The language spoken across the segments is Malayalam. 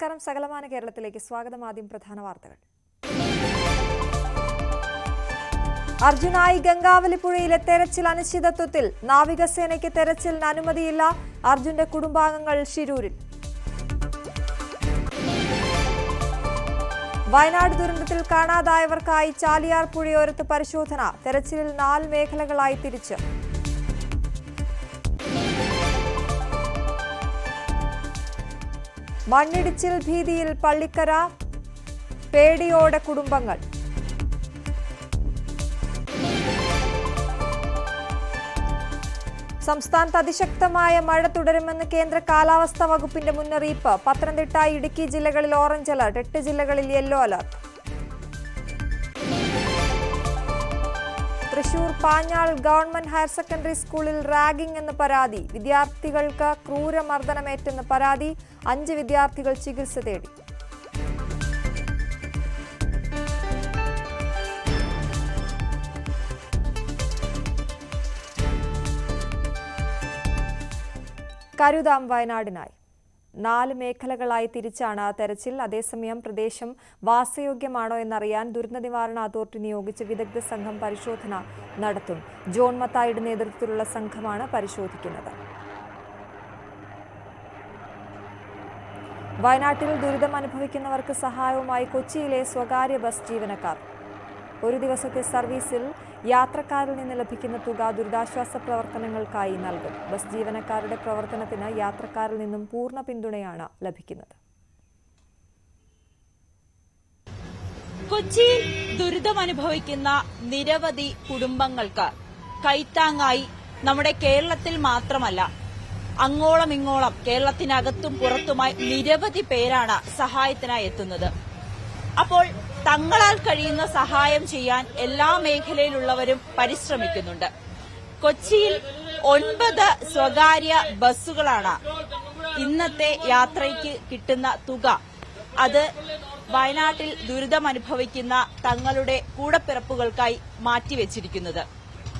നമസ്കാരം. സകലമാന കേരളത്തിലേക്ക് സ്വാഗതം. ആദ്യം പ്രധാന വാർത്തകൾ. അർജുനായി ഗംഗാവലിപ്പുഴയിലെ തെരച്ചിൽ അനിശ്ചിതത്വത്തിൽ. നാവികസേനയ്ക്ക് തെരച്ചിലിന് അനുമതിയില്ല. അർജുന്റെ കുടുംബാംഗങ്ങൾ ശിരൂരിൽ. വയനാട് ദുരന്തത്തിൽ കാണാതായവർക്കായി ചാലിയാർ പുഴയോരത്ത് പരിശോധന. തെരച്ചിലിൽ 4 മേഖലകളായി തിരിച്ച്. മണ്ണിടിച്ചിൽ ഭീതിയിൽ പള്ളിക്കര. പേടിയോടെ കുടുംബങ്ങൾ. സംസ്ഥാനത്ത് അതിശക്തമായ മഴ തുടരുമെന്ന് കേന്ദ്ര കാലാവസ്ഥാ വകുപ്പിന്റെ മുന്നറിയിപ്പ്. പത്തനംതിട്ട, ഇടുക്കി ജില്ലകളിൽ ഓറഞ്ച് അലർട്ട്. 8 ജില്ലകളിൽ yellow alert. Thrissur Panjal government higher secondary സ്കൂളിൽ റാഗിംഗ് എന്ന് പരാതി. വിദ്യാർത്ഥികൾക്ക് ക്രൂരമർദ്ദനമേറ്റെന്ന് പരാതി. 5 വിദ്യാർത്ഥികൾ ചികിത്സ തേടി. കരുതാം വയനാടിനായി. 4 മേഖലകളായി തിരിച്ചാണ് തെരച്ചിൽ. അതേസമയം പ്രദേശം വാസയോഗ്യമാണോ എന്നറിയാൻ ദുരന്ത നിവാരണ അതോറിറ്റി നിയോഗിച്ച വിദഗ്ധ സംഘം പരിശോധന നടത്തും. ജോൺ മത്തായിയുടെ നേതൃത്വത്തിലുള്ള സംഘമാണ് പരിശോധിക്കുന്നത്. വയനാട്ടിൽ ദുരിതം അനുഭവിക്കുന്നവർക്ക് സഹായവുമായി കൊച്ചിയിലെ സ്വകാര്യ ബസ് ജീവനക്കാർ. ഒരു ദിവസത്തെ സർവീസിൽ യാത്രക്കാരിൽ നിന്ന് ലഭിക്കുന്ന തുക ദുരിതാശ്വാസ പ്രവർത്തനങ്ങൾക്കായി നൽകും. ബസ് ജീവനക്കാരുടെ പ്രവർത്തനത്തിന് യാത്രക്കാരിൽ നിന്നും പൂർണ്ണ പിന്തുണയാണ് ലഭിക്കുന്നത്. കൊച്ചിയിൽ ദുരിതമനുഭവിക്കുന്ന നിരവധി കുടുംബങ്ങൾക്ക് കൈത്താങ്ങായി നമ്മുടെ കേരളത്തിൽ മാത്രമല്ല അങ്ങോളം ഇങ്ങോളം കേരളത്തിനകത്തും പുറത്തുമായി നിരവധി പേരാണ് സഹായത്തിനായി എത്തുന്നത്. അപ്പോൾ തങ്ങളാൽ കഴിയുന്ന സഹായം ചെയ്യാൻ എല്ലാ മേഖലയിലുള്ളവരും പരിശ്രമിക്കുന്നുണ്ട്. കൊച്ചിയിൽ 9 സ്വകാര്യ ബസ്സുകളാണ് ഇന്നത്തെ യാത്രയ്ക്ക് കിട്ടുന്ന തുക. അത് വയനാട്ടിൽ ദുരിതമനുഭവിക്കുന്ന തങ്ങളുടെ കൂടപ്പിറപ്പുകൾക്കായി മാറ്റിവെച്ചിരിക്കുന്നത്.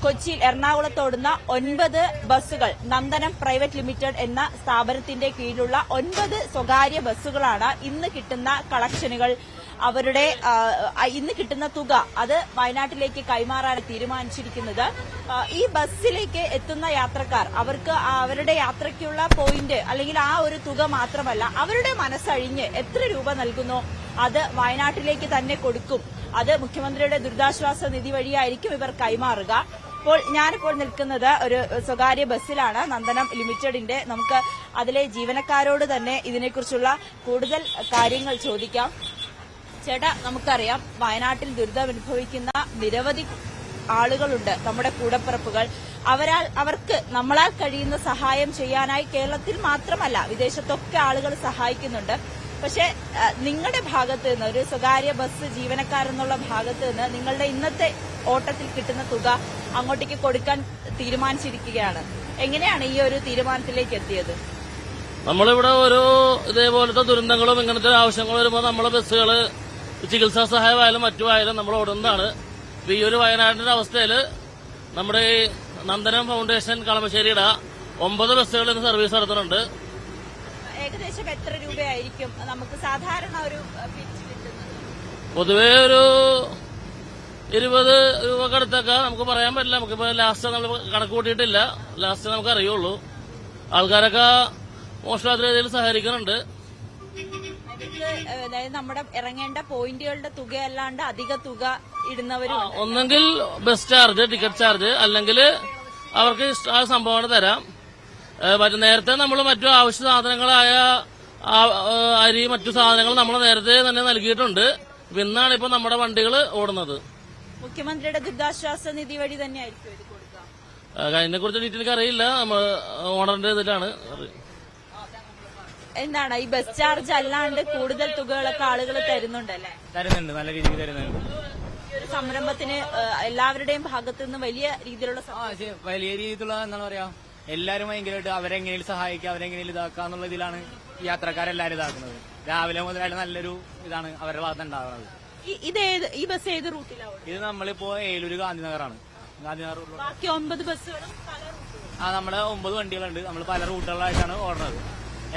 കൊച്ചിയിൽ എറണാകുളത്തോടുന്ന 9 ബസ്സുകൾ നന്ദനം പ്രൈവറ്റ് ലിമിറ്റഡ് എന്ന സ്ഥാപനത്തിന്റെ കീഴിലുള്ള 9 സ്വകാര്യ ബസ്സുകളാണ് ഇന്ന് കിട്ടുന്ന കളക്ഷനുകൾ, അവരുടെ ഇന്ന് കിട്ടുന്ന തുക അത് വയനാട്ടിലേക്ക് കൈമാറാൻ തീരുമാനിച്ചിരിക്കുന്നത്. ഈ ബസ്സിലേക്ക് എത്തുന്ന യാത്രക്കാർ അവർക്ക് അവരുടെ യാത്രയ്ക്കുള്ള പോയിന്റ് അല്ലെങ്കിൽ ആ ഒരു തുക മാത്രമല്ല, അവരുടെ മനസ്സഴിഞ്ഞ് എത്ര രൂപ നൽകുന്നോ അത് വയനാട്ടിലേക്ക് തന്നെ കൊടുക്കും. അത് മുഖ്യമന്ത്രിയുടെ ദുരിതാശ്വാസ നിധി വഴിയായിരിക്കും ഇവർ കൈമാറുക. അപ്പോൾ ഞാനിപ്പോൾ നിൽക്കുന്നത് ഒരു സ്വകാര്യ ബസ്സിലാണ്, നന്ദനം ലിമിറ്റഡിന്റെ. നമുക്ക് അതിലെ ജീവനക്കാരോട് തന്നെ ഇതിനെക്കുറിച്ചുള്ള കൂടുതൽ കാര്യങ്ങൾ ചോദിക്കാം. ചേട്ടാ, നമുക്കറിയാം വയനാട്ടിൽ ദുരിതമനുഭവിക്കുന്ന നിരവധി ആളുകളുണ്ട്, നമ്മുടെ കൂടപ്പിറപ്പുകൾ. അവർക്ക് നമ്മളാൽ കഴിയുന്ന സഹായം ചെയ്യാനായി കേരളത്തിൽ മാത്രമല്ല വിദേശത്തൊക്കെ ആളുകൾ സഹായിക്കുന്നുണ്ട്. പക്ഷെ നിങ്ങളുടെ ഭാഗത്ത് നിന്ന്, ഒരു സ്വകാര്യ ബസ് ജീവനക്കാരെന്നുള്ള ഭാഗത്ത് നിന്ന് നിങ്ങളുടെ ഇന്നത്തെ ഓട്ടത്തിൽ കിട്ടുന്ന തുക അങ്ങോട്ടേക്ക് കൊടുക്കാൻ തീരുമാനിച്ചിരിക്കുകയാണ്. എങ്ങനെയാണ് ഈ ഒരു തീരുമാനത്തിലേക്ക് എത്തിയത്? നമ്മളിവിടെ ഓരോ ഇതേപോലത്തെ ദുരന്തങ്ങളും ഇങ്ങനത്തെ ആവശ്യങ്ങൾ വരുമ്പോൾ നമ്മളെ ബസ്സുകള് ചികിത്സാ സഹായമായാലും മറ്റുമായാലും നമ്മൾ ഓടുന്നതാണ്. ഈ ഒരു വയനാടിന്റെ അവസ്ഥയിൽ നമ്മുടെ ഈ നന്ദനം ഫൗണ്ടേഷൻ കളമശ്ശേരിയുടെ 9 ബസ്സുകൾ ഇന്ന് സർവീസ് നടത്തുന്നുണ്ട്. ഏകദേശം എത്ര രൂപയായിരിക്കും നമുക്ക് സാധാരണ ഒരു പൊതുവേ ഒരു 20 രൂപക്കടുത്തൊക്കെ നമുക്ക് പറയാൻ പറ്റില്ല. നമുക്കിപ്പോ ലാസ്റ്റ് നമ്മൾ കണക്ക് കൂട്ടിയിട്ടില്ല, ലാസ്റ്റ് നമുക്ക് അറിയുള്ളൂ. ആൾക്കാരൊക്കെ മോശമാത്ര രീതിയിൽ സഹകരിക്കുന്നുണ്ട്. അതായത് നമ്മുടെ ഇറങ്ങേണ്ട പോയിന്റുകളുടെ തുകയല്ലാണ്ട് അധിക തുക ഇടുന്നവരും, ഒന്നെങ്കിൽ ബസ് ചാർജ്, ടിക്കറ്റ് ചാർജ്, അല്ലെങ്കിൽ അവർക്ക് ആ സംഭാവന തരാം. നേരത്തെ നമ്മൾ മറ്റു ആവശ്യ സാധനങ്ങളായ അരി, മറ്റു സാധനങ്ങൾ നമ്മൾ നേരത്തെ തന്നെ നൽകിയിട്ടുണ്ട്. ഇന്നാണ് ഇപ്പൊ നമ്മുടെ വണ്ടികൾ ഓടുന്നത്. മുഖ്യമന്ത്രിയുടെ ദുരിതാശ്വാസ നിധി വഴി തന്നെയായിരിക്കും ഇത് കൊടുക്കുക. അതിനെ കുറിച്ച് ഡീറ്റെയിൽ അറിയില്ല, നമ്മൾ ഓണറിന്റെ ഇതിലാണ്. എന്താണ് ഈ ബസ് ചാർജ് അല്ലാണ്ട് കൂടുതൽ തുകകളൊക്കെ ആളുകൾ തരുന്നുണ്ടല്ലേ? തരുന്നുണ്ട്, നല്ല രീതിയിൽ തരുന്നുണ്ട്. ഈ ഒരു സംരംഭത്തിന് എല്ലാവരുടെയും ഭാഗത്തു നിന്ന് വലിയ രീതിയിലുള്ള എന്താണ് പറയാ, എല്ലാവരും ഭയങ്കരമായിട്ട് അവരെങ്ങനെയും സഹായിക്കുക, അവരെങ്ങനെയും ഇതാക്കുക എന്നുള്ള ഇതിലാണ് യാത്രക്കാരെല്ലാരും ഇതാക്കുന്നത്. രാവിലെ മുതലായിട്ട് നല്ലൊരു ഇതാണ് അവരുടെ ഭാഗത്ത് ഉണ്ടാകുന്നത്. ഈ ബസ് ഏത് റൂട്ടിലാണ്? ഇത് നമ്മളിപ്പോ ഏലൂര് ഗാന്ധിനഗറാണ്. ഗാന്ധിനഗർ ബാക്കി 9 ബസ്സുകളും നമ്മുടെ 9 വണ്ടികളുണ്ട്. നമ്മൾ പല റൂട്ടുകളായിട്ടാണ് ഓടുന്നത്.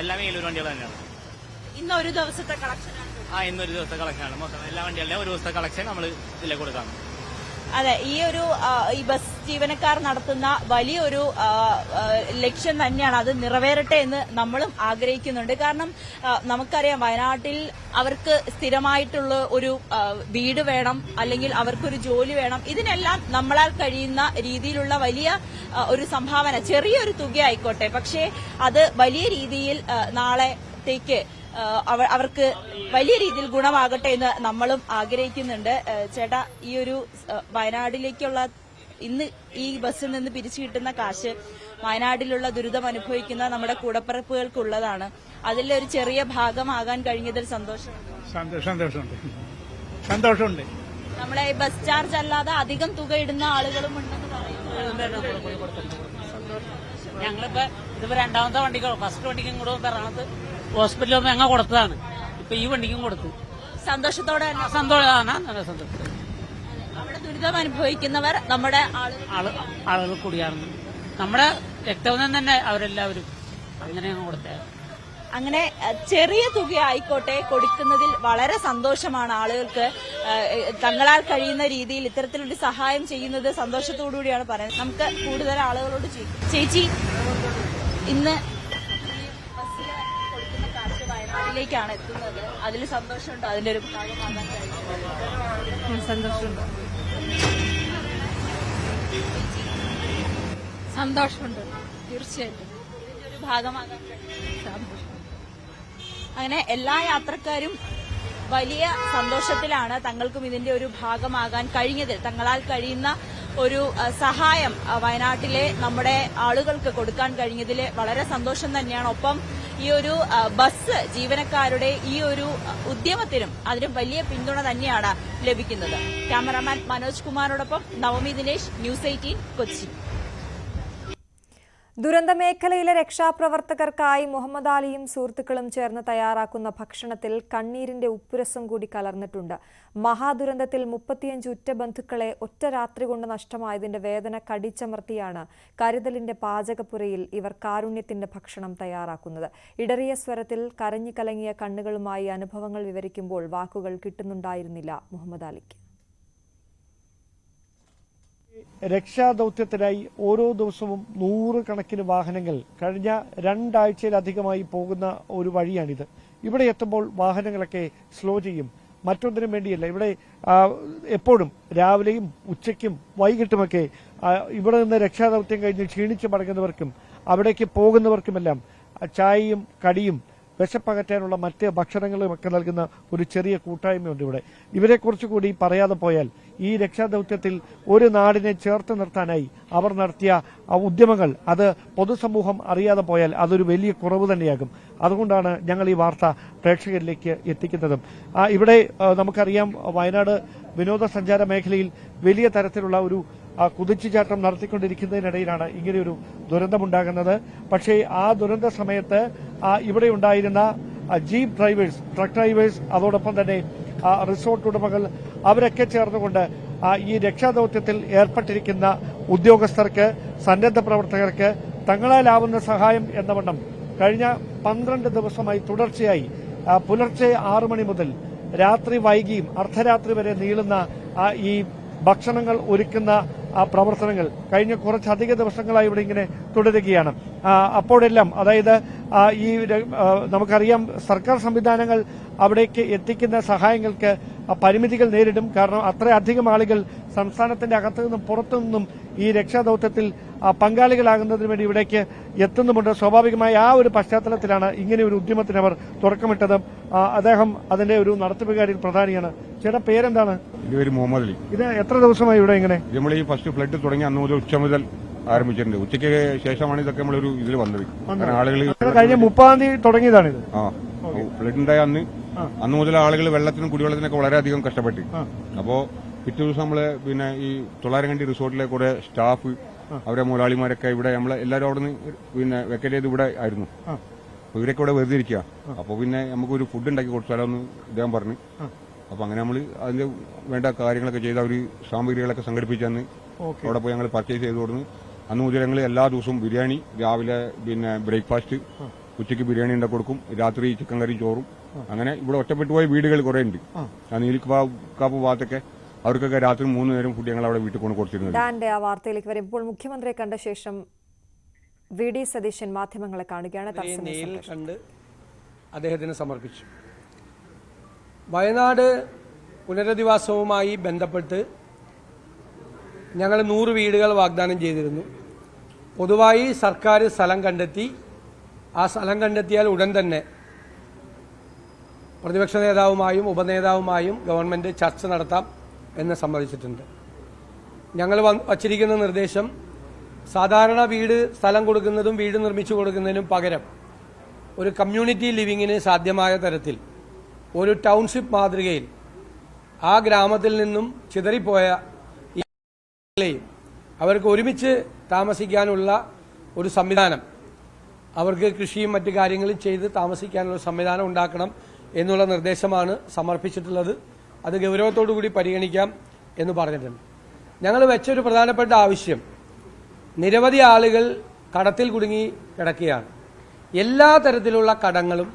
എല്ലാം ഏലൂർ വണ്ടികൾ തന്നെയാണ്. ഇന്ന് ഒരു ദിവസത്തെ കളക്ഷൻ ഇന്നൊരു ദിവസത്തെ കളക്ഷനാണ്. മൊത്തം എല്ലാ വണ്ടികളുടെയും ഒരു ദിവസത്തെ കളക്ഷൻ നമ്മൾ ഇതിലേക്ക് കൊടുക്കാം. അതെ, ഈ ബസ് ജീവനക്കാർ നടത്തുന്ന വലിയൊരു ലക്ഷ്യം തന്നെയാണ്. അത് നിറവേറട്ടെ എന്ന് നമ്മളും ആഗ്രഹിക്കുന്നുണ്ട്. കാരണം നമുക്കറിയാം, വയനാട്ടിൽ അവർക്ക് സ്ഥിരമായിട്ടുള്ള ഒരു വീട് വേണം, അല്ലെങ്കിൽ അവർക്കൊരു ജോലി വേണം. ഇതിനെല്ലാം നമ്മളാൽ കഴിയുന്ന രീതിയിലുള്ള വലിയ ഒരു സംഭാവന, ചെറിയൊരു തുക ആയിക്കോട്ടെ, പക്ഷേ അത് വലിയ രീതിയിൽ നാളത്തേക്ക് അവർക്ക് വലിയ രീതിയിൽ ഗുണമാകട്ടെ എന്ന് നമ്മളും ആഗ്രഹിക്കുന്നുണ്ട്. ചേട്ടാ, ഈ ഒരു വയനാട്ടിലേക്കുള്ള ഇന്ന് ഈ ബസ്സിൽ നിന്ന് പിരിച്ചു കിട്ടുന്ന കാശ് വയനാട്ടിലുള്ള ദുരിതം അനുഭവിക്കുന്ന നമ്മുടെ കൂടപ്പിറപ്പുകൾക്കുള്ളതാണ്. അതിലെ ഒരു ചെറിയ ഭാഗമാകാൻ കഴിഞ്ഞതിൽ സന്തോഷമുണ്ട്. നമ്മളെ ബസ് ചാർജ് അല്ലാതെ അധികം തുക ഇടുന്ന ആളുകളും ഉണ്ടെന്ന് പറയുന്നു. ഞങ്ങളിപ്പോ ഇതിപ്പോ രണ്ടാമത്തെ വണ്ടിക്ക്, ഫസ്റ്റ് വണ്ടിക്കും കൂടെ എറണാകുളത്ത് ഹോസ്പിറ്റലിൽ ഞങ്ങൾ കൊടുത്തതാണ്. ഇപ്പൊ ഈ വണ്ടിക്കും കൊടുത്തു. സന്തോഷത്തോടെ സന്തോഷം. നമ്മുടെ ദുരിതം അനുഭവിക്കുന്നവർ നമ്മുടെ ആളുകൾ കൂടിയാണ്. നമ്മുടെ രക്തബന്ധം തന്നെ അവരെല്ലാവരും അങ്ങനെയാണ് കൊടുത്തത്. അങ്ങനെ ചെറിയ തുക ആയിക്കോട്ടെ കൊടുക്കുന്നതിൽ വളരെ സന്തോഷമാണ് ആളുകൾക്ക്. തങ്ങളാൽ കഴിയുന്ന രീതിയിൽ ഇത്തരത്തിലൊരു സഹായം ചെയ്യുന്നത് സന്തോഷത്തോടുകൂടിയാണ് പറയുന്നത്. നമുക്ക് കൂടുതൽ ആളുകളോട് ചേച്ചി, ഇന്ന് വയനാട്ടിലേക്കാണ് എത്തുന്നത്. അതിൽ സന്തോഷമുണ്ടോ? അതിന്റെ ഒരു ഭാഗമാകാൻ കഴിഞ്ഞു? സന്തോഷമുണ്ട്. സന്തോഷമുണ്ട്, തീർച്ചയായിട്ടും. ഇതിന്റെ ഒരു ഭാഗമാകാൻ കഴിഞ്ഞു. അങ്ങനെ എല്ലാ യാത്രക്കാരും വലിയ സന്തോഷത്തിലാണ്. തങ്ങൾക്കും ഇതിന്റെ ഒരു ഭാഗമാകാൻ കഴിഞ്ഞതിൽ, തങ്ങളാൽ കഴിയുന്ന ഒരു സഹായം വയനാട്ടിലെ നമ്മുടെ ആളുകൾക്ക് കൊടുക്കാൻ കഴിഞ്ഞതിൽ വളരെ സന്തോഷം തന്നെയാണ്. ഒപ്പം ഈ ഒരു ബസ് ജീവനക്കാരുടെ ഈ ഒരു ഉദ്യമത്തിനും അതിനും വലിയ പിന്തുണ തന്നെയാണ് ലഭിക്കുന്നത്. ക്യാമറാമാൻ മനോജ് കുമാറിനോടൊപ്പം നവമി ദിനേശ്, ന്യൂസ് 18 കൊച്ചി. ദുരന്തമേഖലയിലെ രക്ഷാപ്രവർത്തകർക്കായി മുഹമ്മദ് അലിയും സുഹൃത്തുക്കളും ചേർന്ന് തയ്യാറാക്കുന്ന ഭക്ഷണത്തിൽ കണ്ണീരിന്റെ ഉപ്പുരസം കൂടി കലർന്നിട്ടുണ്ട്. മഹാദുരന്തത്തിൽ 35 ഉറ്റ ബന്ധുക്കളെ ഒറ്റ രാത്രി കൊണ്ട് നഷ്ടമായതിന്റെ വേദന കടിച്ചമർത്തിയാണ് കരുതലിന്റെ പാചകപ്പുരയിൽ ഇവർ കാരുണ്യത്തിന്റെ ഭക്ഷണം തയ്യാറാക്കുന്നത്. ഇടറിയ സ്വരത്തിൽ കരഞ്ഞു കലങ്ങിയ കണ്ണുകളുമായി അനുഭവങ്ങൾ വിവരിക്കുമ്പോൾ വാക്കുകൾ കിട്ടുന്നുണ്ടായിരുന്നില്ല മുഹമ്മദ് അലിക്ക്. രക്ഷാദൌത്യത്തിനായി ഓരോ ദിവസവും 100 കണക്കിന് വാഹനങ്ങൾ കഴിഞ്ഞ 2 ആഴ്ചയിലധികമായി പോകുന്ന ഒരു വഴിയാണിത്. ഇവിടെ എത്തുമ്പോൾ വാഹനങ്ങളൊക്കെ സ്ലോ ചെയ്യും. മറ്റൊന്നിനും വേണ്ടിയല്ല. ഇവിടെ എപ്പോഴും രാവിലെയും ഉച്ചയ്ക്കും വൈകിട്ടുമൊക്കെ ഇവിടെ നിന്ന് രക്ഷാദൌത്യം കഴിഞ്ഞ് ക്ഷീണിച്ച് മടങ്ങുന്നവർക്കും അവിടേക്ക് പോകുന്നവർക്കുമെല്ലാം ചായയും കടിയും വിശപ്പകറ്റാനുള്ള മറ്റ് ഭക്ഷണങ്ങളും ഒക്കെ നൽകുന്ന ഒരു ചെറിയ കൂട്ടായ്മയുണ്ട് ഇവിടെ. ഇവരെക്കുറിച്ച് കൂടി പറയാതെ പോയാൽ ഈ രക്ഷാദൌത്യത്തിൽ ഒരു നാടിനെ ചേർത്ത് നിർത്താനായി അവർ നടത്തിയ ഉദ്യമങ്ങൾ അത് പൊതുസമൂഹം അറിയാതെ പോയാൽ അതൊരു വലിയ കുറവ് തന്നെയാകും. അതുകൊണ്ടാണ് ഞങ്ങൾ ഈ വാർത്ത പ്രേക്ഷകരിലേക്ക് എത്തിക്കുന്നതും. ഇവിടെ നമുക്കറിയാം, വയനാട് വിനോദസഞ്ചാര മേഖലയിൽ വലിയ തരത്തിലുള്ള ഒരു കുതിച്ചുചാട്ടം നടത്തിക്കൊണ്ടിരിക്കുന്നതിനിടയിലാണ് ഇങ്ങനെയൊരു ദുരന്തമുണ്ടാകുന്നത്. പക്ഷേ ആ ദുരന്ത സമയത്ത് ഇവിടെ ഉണ്ടായിരുന്ന ജീപ്പ് ഡ്രൈവേഴ്സ്, ട്രക്ക് ഡ്രൈവേഴ്സ്, അതോടൊപ്പം തന്നെ റിസോർട്ട് ഉടമകൾ അവരൊക്കെ ചേർന്നുകൊണ്ട് ഈ രക്ഷാദൌത്യത്തിൽ ഏർപ്പെട്ടിരിക്കുന്ന ഉദ്യോഗസ്ഥർക്ക്, സന്നദ്ധ പ്രവർത്തകർക്ക് തങ്ങളാലാവുന്ന സഹായം എന്ന വണ്ണം കഴിഞ്ഞ 12 ദിവസമായി തുടർച്ചയായി പുലർച്ചെ 6 മണി മുതൽ രാത്രി വൈകിയും അർദ്ധരാത്രി വരെ നീളുന്ന ഈ ഭക്ഷണങ്ങൾ ഒരുക്കുന്ന പ്രവർത്തനങ്ങൾ കഴിഞ്ഞ കുറച്ചധിക ദിവസങ്ങളായി ഇവിടെ ഇങ്ങനെ തുടരുകയാണ്. അപ്പോഴെല്ലാം, അതായത് ഈ നമുക്കറിയാം, സർക്കാർ സംവിധാനങ്ങൾ അവിടേക്ക് എത്തിക്കുന്ന സഹായങ്ങൾക്ക് പരിമിതികൾ നേരിടും. കാരണം അത്രയധികം ആളുകൾ സംസ്ഥാനത്തിന്റെ അകത്തു നിന്നും പുറത്തു നിന്നും ഈ രക്ഷാദൌത്യത്തിൽ പങ്കാളികളാകുന്നതിന് വേണ്ടി ഇവിടേക്ക് എത്തുന്നുമുണ്ട്. സ്വാഭാവികമായ ആ ഒരു പശ്ചാത്തലത്തിലാണ് ഇങ്ങനെ ഒരു ഉദ്യമത്തിന് അവർ തുടക്കമിട്ടത്. അദ്ദേഹം അതിന്റെ ഒരു നടത്തിപ്പുകാരിൽ പ്രധാനിയാണ്. ചേട്ടാ, പേരെന്താണ്? പേര് മുഹമ്മദ് അലി. ഇത് എത്ര ദിവസമായി ഇവിടെ ഇങ്ങനെ? നമ്മൾ ഈ ഫസ്റ്റ് ഫ്ലഡ് തുടങ്ങി അന്ന് മുതൽ ഉച്ച മുതൽ ആരംഭിച്ചിട്ടുണ്ട്. ഉച്ചയ്ക്ക് ശേഷമാണ് ഇതൊക്കെ നമ്മളൊരു ഇതിൽ വന്നത്. ആളുകൾ കഴിഞ്ഞ 30-ാം തീയതി തുടങ്ങിയതാണിത്. ഫ്ലഡ് ഉണ്ടായ അന്ന് മുതൽ ആളുകൾ വെള്ളത്തിനും കുടിവെള്ളത്തിനൊക്കെ വളരെയധികം കഷ്ടപ്പെട്ട്. അപ്പോ പിറ്റേ ദിവസം നമ്മള് പിന്നെ ഈ തൊള്ളാരങ്കണ്ടി റിസോർട്ടിലെ കുറെ സ്റ്റാഫ്, അവരെ മുതലാളിമാരൊക്കെ ഇവിടെ നമ്മളെ എല്ലാവരും അവിടെ നിന്ന് പിന്നെ വെക്കേറ്റ് ചെയ്ത് ഇവിടെ ആയിരുന്നു. അപ്പൊ ഇവരൊക്കെ ഇവിടെ വെറുതെ ഇരിക്കുക. അപ്പൊ പിന്നെ നമുക്കൊരു ഫുഡ് ഉണ്ടാക്കി കൊടുത്താലോ എന്ന് ഇദ്ദേഹം പറഞ്ഞു. അപ്പൊ അങ്ങനെ നമ്മൾ അതിന്റെ വേണ്ട കാര്യങ്ങളൊക്കെ ചെയ്ത് അവർ സാമഗ്രികളൊക്കെ സംഘടിപ്പിച്ചന്ന് അവിടെ പോയി ഞങ്ങൾ പർച്ചേസ് ചെയ്ത് കൊടുന്നു. അന്ന് മുതൽ ഞങ്ങൾ എല്ലാ ദിവസവും ബിരിയാണി, രാവിലെ പിന്നെ ബ്രേക്ക്ഫാസ്റ്റ്, ഉച്ചയ്ക്ക് ബിരിയാണി ഉണ്ടാക്കി കൊടുക്കും, രാത്രി ചിക്കൻ കറി ചോറും. അങ്ങനെ ഇവിടെ ഒറ്റപ്പെട്ടു പോയ വീടുകൾ കുറെ ഉണ്ട്. ആ നീലിക്കാപ്പ് ഭാഗത്തൊക്കെ അവർക്കൊക്കെ രാത്രി 3 നേരം ഫുഡ് ഞങ്ങൾ അവിടെ വീട്ടിൽ കൊണ്ട് കൊടുത്തിരുന്നത്. ഡാന്റെ ആ വാർത്തയിലേക്ക് വരുമ്പോൾ മുഖ്യമന്ത്രിയെ കണ്ട ശേഷം വി ഡി സതീശൻ മാധ്യമങ്ങളെ കാണുകയാണ്. നേരിൽ കണ്ട് അദ്ദേഹത്തിന് സമർപ്പിച്ചു. വയനാട് പുനരധിവാസവുമായി ബന്ധപ്പെട്ട് ഞങ്ങൾ 100 വീടുകൾ വാഗ്ദാനം ചെയ്തിരുന്നു. പൊതുവായി സർക്കാർ സ്ഥലം കണ്ടെത്തി, ആ സ്ഥലം കണ്ടെത്തിയാൽ ഉടൻ തന്നെ പ്രതിപക്ഷ നേതാവുമായും ഉപനേതാവുമായും ഗവൺമെൻറ് ചർച്ച നടത്താം എന്ന് സമ്മതിച്ചിട്ടുണ്ട്. ഞങ്ങൾ വച്ചിരിക്കുന്ന നിർദ്ദേശം സാധാരണ സ്ഥലം കൊടുക്കുന്നതും വീട് നിർമ്മിച്ചു കൊടുക്കുന്നതിനും പകരം ഒരു കമ്മ്യൂണിറ്റി ലിവിങ്ങിന് സാധ്യമായ തരത്തിൽ ഒരു ടൗൺഷിപ്പ് മാതൃകയിൽ ആ ഗ്രാമത്തിൽ നിന്നും ചിതറിപ്പോയ അവർക്ക് ഒരുമിച്ച് താമസിക്കാനുള്ള ഒരു സംവിധാനം, അവർക്ക് കൃഷിയും മറ്റു കാര്യങ്ങളും ചെയ്ത് താമസിക്കാനുള്ള സംവിധാനം ഉണ്ടാക്കണം എന്നുള്ള നിർദ്ദേശമാണ് സമർപ്പിച്ചിട്ടുള്ളത്. അത് ഗൗരവത്തോടു കൂടി പരിഗണിക്കാം എന്ന് പറഞ്ഞിട്ടുണ്ട്. ഞങ്ങൾ വെച്ചൊരു പ്രധാനപ്പെട്ട ആവശ്യം, നിരവധി ആളുകൾ കടത്തിൽ കുടുങ്ങി കിടക്കുകയാണ്. എല്ലാ തരത്തിലുള്ള കടങ്ങളും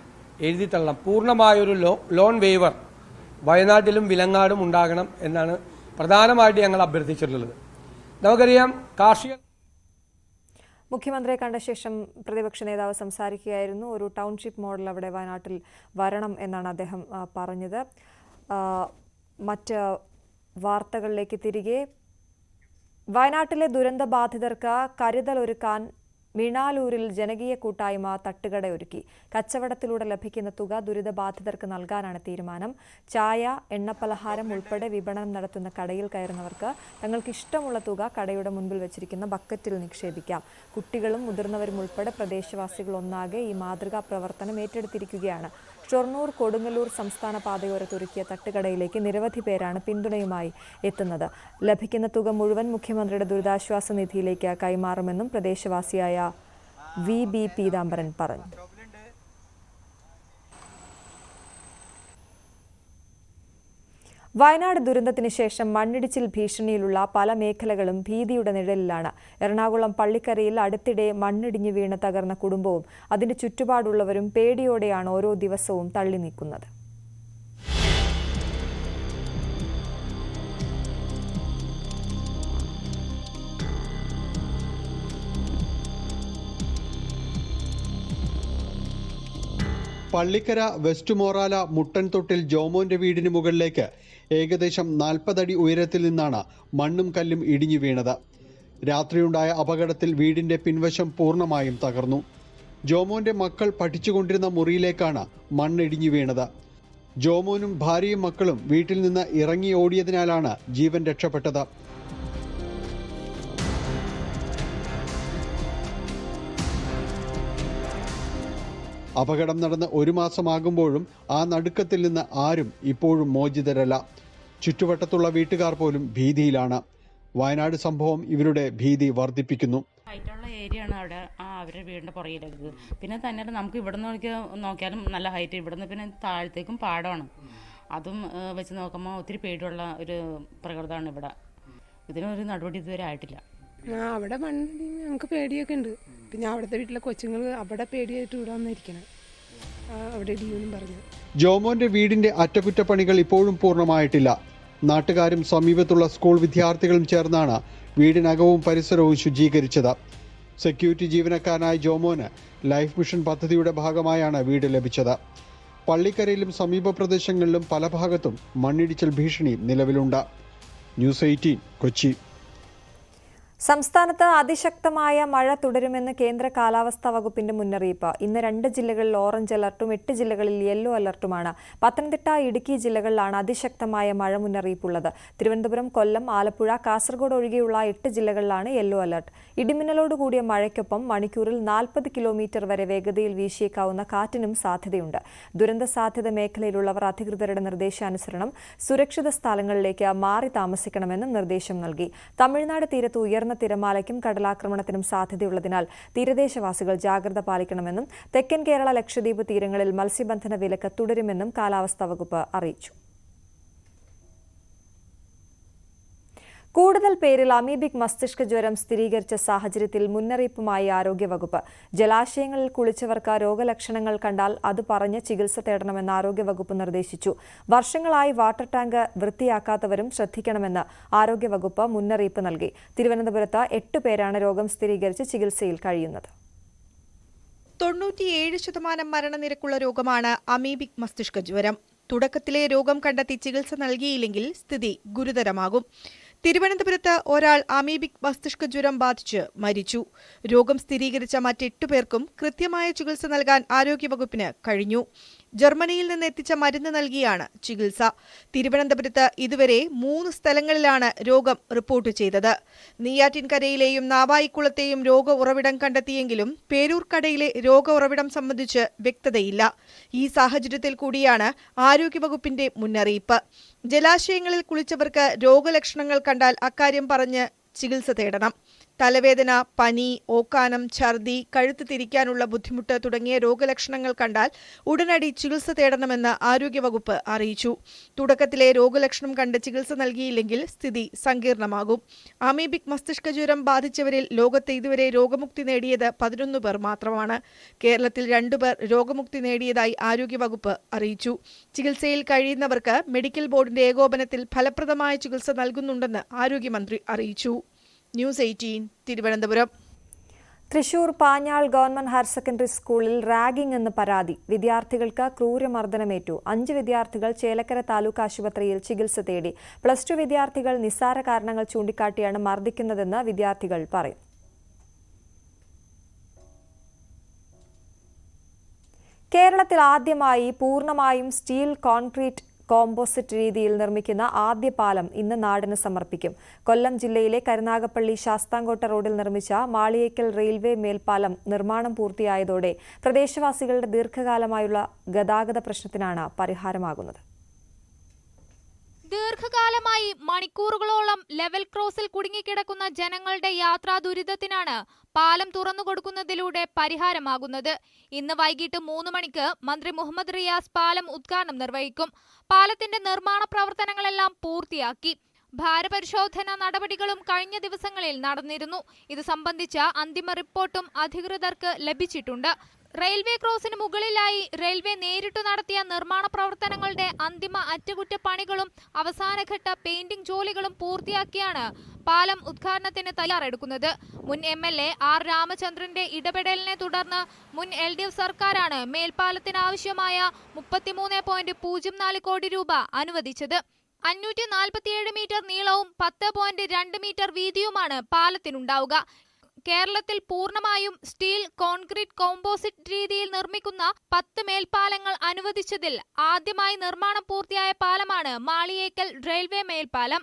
എഴുതിത്തള്ളണം. പൂർണ്ണമായൊരു ലോൺ വേവർ വയനാട്ടിലും വിലങ്ങാടും ഉണ്ടാകണം എന്നാണ് പ്രധാനമായിട്ട് ഞങ്ങൾ അഭ്യർത്ഥിച്ചിട്ടുള്ളത്. നമുക്കറിയാം, കാർഷിക മുഖ്യമന്ത്രിയെ കണ്ട ശേഷം പ്രതിപക്ഷ നേതാവ് സംസാരിക്കുകയായിരുന്നു. ഒരു ടൗൺഷിപ്പ് മോഡൽ അവിടെ വയനാട്ടിൽ വരണം എന്നാണ് അദ്ദേഹം പറഞ്ഞത്. മറ്റ് വാർത്തകളിലേക്ക് തിരികെ, വയനാട്ടിലെ ദുരന്തബാധിതർക്ക് കരുതലൊരുക്കാൻ മിണാലൂരിൽ ജനകീയ കൂട്ടായ്മ തട്ടുകടയൊരുക്കി. കച്ചവടത്തിലൂടെ ലഭിക്കുന്ന തുക ദുരിതബാധിതർക്ക് നൽകാനാണ് തീരുമാനം. ചായ, എണ്ണപ്പലഹാരം ഉൾപ്പെടെ വിപണനം നടത്തുന്ന കടയിൽ കയറുന്നവർക്ക് തങ്ങൾക്ക് ഇഷ്ടമുള്ള തുക കടയുടെ മുൻപിൽ വെച്ചിരിക്കുന്ന ബക്കറ്റിൽ നിക്ഷേപിക്കാം. കുട്ടികളും മുതിർന്നവരും ഉൾപ്പെടെ പ്രദേശവാസികൾ ഒന്നാകെ ഈ മാതൃകാ പ്രവർത്തനം ഏറ്റെടുത്തിരിക്കുകയാണ്. ഷൊർണൂർ കൊടുങ്ങല്ലൂർ സംസ്ഥാന പാതയോരത്തൊരുക്കിയ തട്ടുകടയിലേക്ക് നിരവധി പേരാണ് പിന്തുണയുമായി എത്തുന്നത്. ലഭിക്കുന്ന തുക മുഴുവൻ മുഖ്യമന്ത്രിയുടെ ദുരിതാശ്വാസ നിധിയിലേക്ക് കൈമാറുമെന്നും പ്രദേശവാസിയായ VB പീതാംബരൻ പറഞ്ഞു. വയനാട് ദുരന്തത്തിന് ശേഷം മണ്ണിടിച്ചിൽ ഭീഷണിയിലുള്ള പല മേഖലകളും ഭീതിയുടെ നിഴലിലാണ്. എറണാകുളം പള്ളിക്കരയിൽ അടുത്തിടെ മണ്ണിടിഞ്ഞു വീണ് തകർന്ന കുടുംബവും അതിന്റെ ചുറ്റുപാടുള്ളവരും പേടിയോടെയാണ് ഓരോ ദിവസവും തള്ളി നീക്കുന്നത്. പള്ളിക്കര വെസ്റ്റ് മോറാല മുട്ടൻതൊട്ടിൽ ജോമോന്റെ വീടിന് മുകളിലേക്ക് ഏകദേശം 40 അടി ഉയരത്തിൽ നിന്നാണ് മണ്ണും കല്ലും ഇടിഞ്ഞു വീണത്. രാത്രിയുണ്ടായ അപകടത്തിൽ വീടിന്റെ പിൻവശം പൂർണ്ണമായും തകർന്നു. ജോമോന്റെ മക്കൾ പഠിച്ചുകൊണ്ടിരുന്ന മുറിയിലേക്കാണ് മണ്ണിടിഞ്ഞു വീണത്. ജോമോനും ഭാര്യയും മക്കളും വീട്ടിൽ നിന്ന് ഇറങ്ങി ഓടിയതിനാലാണ് ജീവൻ രക്ഷപ്പെട്ടത്. അപകടം നടന്ന് 1 മാസമാകുമ്പോഴും ആ നടുക്കത്തിൽ നിന്ന് ആരും ഇപ്പോഴും മോചിതരല്ല. ചുറ്റുവട്ടത്തുള്ള വീട്ടുകാർ പോലും ഭീതിയിലാണ്. വയനാട് സംഭവം ഇവരുടെ ഭീതി വർദ്ധിപ്പിക്കുന്നു. ഹൈറ്റുള്ള ഏരിയ ആണ് അവിടെ, അവരുടെ വീടിന്റെ പുറകിലേക്ക്. പിന്നെ തന്നെ നമുക്ക് ഇവിടെ നോക്കിയാലും നല്ല ഹൈറ്റ്, ഇവിടുന്ന് പിന്നെ താഴത്തേക്കും പാടമാണ്. അതും വെച്ച് നോക്കുമ്പോൾ ഒത്തിരി പേടിയുള്ള ഒരു പ്രകൃതമാണ് ഇവിടെ. ഇതിനൊരു നടപടി ഇതുവരെ ആയിട്ടില്ല. അവിടെ മണ്ണിടി ഞങ്ങൾക്ക് പേടിയൊക്കെ ഉണ്ട്. പിന്നെ അവിടുത്തെ വീട്ടിലെ കൊച്ചുങ്ങൾ അവിടെ പേടിയായിട്ട് ഇവിടെ വന്നിരിക്കണം, അവിടെ ഇടിയെന്നും പറഞ്ഞു. ജോമോന്റെ വീടിന്റെ അറ്റകുറ്റപ്പണികൾ ഇപ്പോഴും പൂർണ്ണമായിട്ടില്ല. നാട്ടുകാരും സമീപത്തുള്ള സ്കൂൾ വിദ്യാർത്ഥികളും ചേർന്നാണ് വീടിനകവും പരിസരവും ശുചീകരിച്ചത്. സെക്യൂരിറ്റി ജീവനക്കാരനായ ജോമോന് ലൈഫ് മിഷൻ പദ്ധതിയുടെ ഭാഗമായാണ് വീട് ലഭിച്ചത്. പള്ളിക്കരയിലും സമീപ പ്രദേശങ്ങളിലും പല ഭാഗത്തും മണ്ണിടിച്ചിൽ ഭീഷണി നിലവിലുണ്ട്. ന്യൂസ് 18 കൊച്ചി. സംസ്ഥാനത്ത് അതിശക്തമായ മഴ തുടരുമെന്ന് കേന്ദ്ര കാലാവസ്ഥാ വകുപ്പിന്റെ മുന്നറിയിപ്പ്. ഇന്ന് 2 ജില്ലകളിൽ ഓറഞ്ച് അലർട്ടും 8 ജില്ലകളിൽ യെല്ലോ അലർട്ടുമാണ്. പത്തനംതിട്ട, ഇടുക്കി ജില്ലകളിലാണ് അതിശക്തമായ മഴ മുന്നറിയിപ്പുള്ളത്. തിരുവനന്തപുരം, കൊല്ലം, ആലപ്പുഴ, കാസർഗോഡ് ഒഴികെയുള്ള 8 ജില്ലകളിലാണ് യെല്ലോ അലർട്ട്. ഇടിമിന്നലോട് കൂടിയ മഴയ്ക്കൊപ്പം മണിക്കൂറിൽ 40 കിലോമീറ്റർ വരെ വേഗതയിൽ വീശിയേക്കാവുന്ന കാറ്റിനും സാധ്യതയുണ്ട്. ദുരന്ത സാധ്യത മേഖലയിലുള്ളവർ അധികൃതരുടെ നിർദ്ദേശാനുസരണം സുരക്ഷിത സ്ഥലങ്ങളിലേക്ക് മാറി താമസിക്കണമെന്നും നിർദ്ദേശം നൽകി. തമിഴ്നാട് തീരത്ത് ഉയർന്ന തിരമാലയ്ക്കും കടലാക്രമണത്തിനും സാധ്യതയുള്ളതിനാൽ തീരദേശവാസികൾ ജാഗ്രത പാലിക്കണമെന്നും തെക്കൻ കേരള, ലക്ഷദ്വീപ് തീരങ്ങളിൽ മത്സ്യബന്ധന വിലക്ക് തുടരുമെന്നും കാലാവസ്ഥാ വകുപ്പ് അറിയിച്ചു. കൂടുതൽ പേരിൽ അമീബിക് മസ്തിഷ്ക ജ്വരം സ്ഥിരീകരിച്ച സാഹചര്യത്തിൽ മുന്നറിയിപ്പുമായി ആരോഗ്യവകുപ്പ്. ജലാശയങ്ങളിൽ കുളിച്ചവർക്ക് രോഗലക്ഷണങ്ങൾ കണ്ടാൽ അത് പറഞ്ഞ് ചികിത്സ തേടണമെന്ന് ആരോഗ്യവകുപ്പ് നിർദ്ദേശിച്ചു. വർഷങ്ങളായി വാട്ടർ ടാങ്ക് വൃത്തിയാക്കാത്തവരും ശ്രദ്ധിക്കണമെന്ന് ആരോഗ്യവകുപ്പ് മുന്നറിയിപ്പ് നൽകി. തിരുവനന്തപുരത്ത് 8 പേരാണ് രോഗം സ്ഥിരീകരിച്ച് ചികിത്സയിൽ കഴിയുന്നത്. 97% മരണനിരക്കുള്ള രോഗമാണ് അമീബിക് മസ്തിഷ്ക ജ്വരം. തുടക്കത്തിലെ രോഗം കണ്ടെത്തി ചികിത്സ നൽകിയില്ലെങ്കിൽ സ്ഥിതി ഗുരുതരമാകും. തിരുവനന്തപുരത്ത് ഒരാൾ അമീബിക് മസ്തിഷ്ക ജ്വരം ബാധിച്ച് മരിച്ചു. രോഗം സ്ഥിരീകരിച്ച മറ്റ് 8 പേർക്കും കൃത്യമായ ചികിത്സ നൽകാൻ ആരോഗ്യവകുപ്പിന് കഴിഞ്ഞു. ജർമ്മനിയിൽ നിന്ന് എത്തിച്ച മരുന്ന് നൽകിയാണ് ചികിത്സ. തിരുവനന്തപുരത്ത് ഇതുവരെ 3 സ്ഥലങ്ങളിലാണ് രോഗം റിപ്പോർട്ട് ചെയ്തത്. നെയ്യാറ്റിൻകരയിലെയും നാവായിക്കുളത്തെയും രോഗ ഉറവിടം കണ്ടെത്തിയെങ്കിലും പേരൂർക്കടയിലെ രോഗ ഉറവിടം സംബന്ധിച്ച് വ്യക്തതയില്ല. ഈ സാഹചര്യത്തിൽ കൂടിയാണ് ആരോഗ്യവകുപ്പിന്റെ മുന്നറിയിപ്പ്. ജലാശയങ്ങളിൽ കുളിച്ചവർക്ക് രോഗലക്ഷണങ്ങൾ കണ്ടാൽ അക്കാര്യം പറഞ്ഞ് ചികിത്സ തേടണം. തലവേദന, പനി, ഓക്കാനം, ഛർദി, കഴുത്ത് തിരിക്കാനുള്ള ബുദ്ധിമുട്ട് തുടങ്ങിയ രോഗലക്ഷണങ്ങൾ കണ്ടാൽ ഉടനടി ചികിത്സ തേടണമെന്ന് ആരോഗ്യവകുപ്പ് അറിയിച്ചു. തുടക്കത്തിലെ രോഗലക്ഷണം കണ്ട് ചികിത്സ നൽകിയില്ലെങ്കിൽ സ്ഥിതി സങ്കീർണമാകും. അമീബിക് മസ്തിഷ്ക ജ്വരം ബാധിച്ചവരിൽ ലോകത്ത് ഇതുവരെ രോഗമുക്തി നേടിയത് 11 പേർ മാത്രമാണ്. കേരളത്തിൽ 2 പേർ രോഗമുക്തി നേടിയതായി ആരോഗ്യവകുപ്പ് അറിയിച്ചു. ചികിത്സയിൽ കഴിയുന്നവർക്ക് മെഡിക്കൽ ബോർഡിന്റെ ഏകോപനത്തിൽ ഫലപ്രദമായ ചികിത്സ നൽകുന്നുണ്ടെന്ന് ആരോഗ്യമന്ത്രി അറിയിച്ചു. News 18 Thiruvananthapuram. Thrissur Panjal government higher secondary സ്കൂളിൽ റാഗിംഗ് എന്ന് പരാതി. വിദ്യാർത്ഥികൾക്ക് ക്രൂരമർദ്ദനമേറ്റു. 5 വിദ്യാർത്ഥികൾ ചേലക്കര താലൂക്ക് ആശുപത്രിയിൽ ചികിത്സ തേടി. +2 വിദ്യാർത്ഥികൾ നിസ്സാര കാരണങ്ങൾ ചൂണ്ടിക്കാട്ടിയാണ് മർദ്ദിക്കുന്നതെന്ന് വിദ്യാർത്ഥികൾ പറയും. കേരളത്തിൽ ആദ്യമായി പൂർണ്ണമായും സ്റ്റീൽ കോൺക്രീറ്റ് കോമ്പോസിറ്റ് രീതിയിൽ നിർമ്മിക്കുന്ന ആദ്യ പാലം ഇന്ന് നാടിന് സമർപ്പിക്കും. കൊല്ലം ജില്ലയിലെ കരുനാഗപ്പള്ളി ശാസ്താംകോട്ട റോഡിൽ നിർമ്മിച്ച മാളിയേക്കൽ റെയിൽവേ മേൽപ്പാലം നിർമ്മാണം പൂർത്തിയായതോടെ പ്രദേശവാസികളുടെ ദീർഘകാലമായുള്ള ഗതാഗത പ്രശ്നത്തിനാണ് പരിഹാരമാകുന്നത്. ദീർഘകാലമായി മണിക്കൂറുകളോളം ലെവൽ ക്രോസിൽ കുടുങ്ങിക്കിടക്കുന്ന ജനങ്ങളുടെ യാത്രാ ദുരിതത്തിനാണ് പാലം തുറന്നുകൊടുക്കുന്നതിലൂടെ പരിഹാരമാകുന്നത്. ഇന്ന് വൈകിട്ട് 3 മണിക്ക് മന്ത്രി മുഹമ്മദ് റിയാസ് പാലം ഉദ്ഘാടനം നിർവഹിക്കും. പാലത്തിന്റെ നിർമ്മാണ പ്രവർത്തനങ്ങളെല്ലാം പൂർത്തിയാക്കി. ഭാരപരിശോധന നടപടികളും കഴിഞ്ഞ ദിവസങ്ങളിൽ നടന്നിരുന്നു. ഇത് സംബന്ധിച്ച അന്തിമ റിപ്പോർട്ടും അധികൃതർക്ക് ലഭിച്ചിട്ടുണ്ട്. റെയിൽവേ ക്രോസിന് മുകളിലായി റെയിൽവേ നേരിട്ട് നടത്തിയ നിർമ്മാണ പ്രവർത്തനങ്ങളുടെ അന്തിമ അറ്റകുറ്റപ്പണികളും അവസാനഘട്ട പെയിന്റിംഗ് ജോലികളും പൂർത്തിയാക്കിയാണ് പാലം ഉദ്ഘാടനത്തിന് തയ്യാറെടുക്കുന്നത്. മുൻ MLA R രാമചന്ദ്രന്റെ ഇടപെടലിനെ തുടർന്ന് മുൻ LDF സർക്കാരാണ് മേൽപ്പാലത്തിനാവശ്യമായ 33.04 കോടി രൂപ അനുവദിച്ചത്. 547 മീറ്റർ നീളവും 10.2 മീറ്റർ വീതിയുമാണ് പാലത്തിനുണ്ടാവുക. കേരളത്തിൽ പൂർണ്ണമായും സ്റ്റീൽ കോൺക്രീറ്റ് കോമ്പോസിറ്റ് രീതിയിൽ നിർമ്മിക്കുന്ന 10 മേൽപ്പാലങ്ങൾ അനുവദിച്ചതിൽ ആദ്യമായി നിർമ്മാണം പൂർത്തിയായ പാലമാണ് മാളിയേക്കൽ റെയിൽവേ മേൽപ്പാലം.